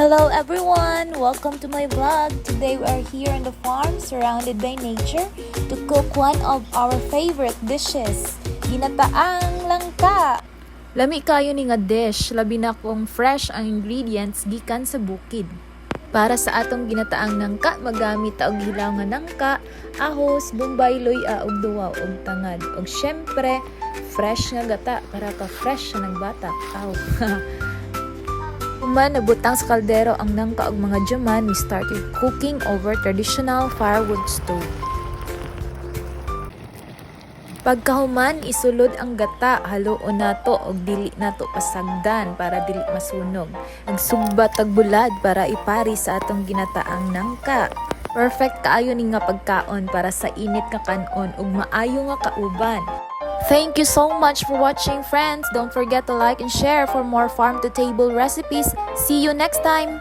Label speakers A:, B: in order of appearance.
A: Hello everyone! Welcome to my vlog. Today we are here on the farm surrounded by nature to cook one of our favorite dishes, ginataang langka. Lami kayo ni nga dish, labi na kung fresh ang ingredients gikan sa bukid. Para sa atong ginataang nangka, magamit ta og hilaw nga nangka, ahos, bombay, loya ug duwa ug tangad. Ug syempre, fresh nga gata para ka fresh sa nagbatak. Aw. Human nabutang sa kaldero ang nangka ug mga jaman, we started cooking over traditional firewood stove. Pagkahuman, isulod ang gata, haluon nato og dili nato pasagdan para dili masunog. Nagsugbat tag bulad para ipari sa atong ginataang nangka. Perfect kaayo ni nga pagkaon para sa init nga kanon ug maayo nga kauban. Thank you so much for watching, friends. Don't forget to like and share for more farm to table recipes. See you next time.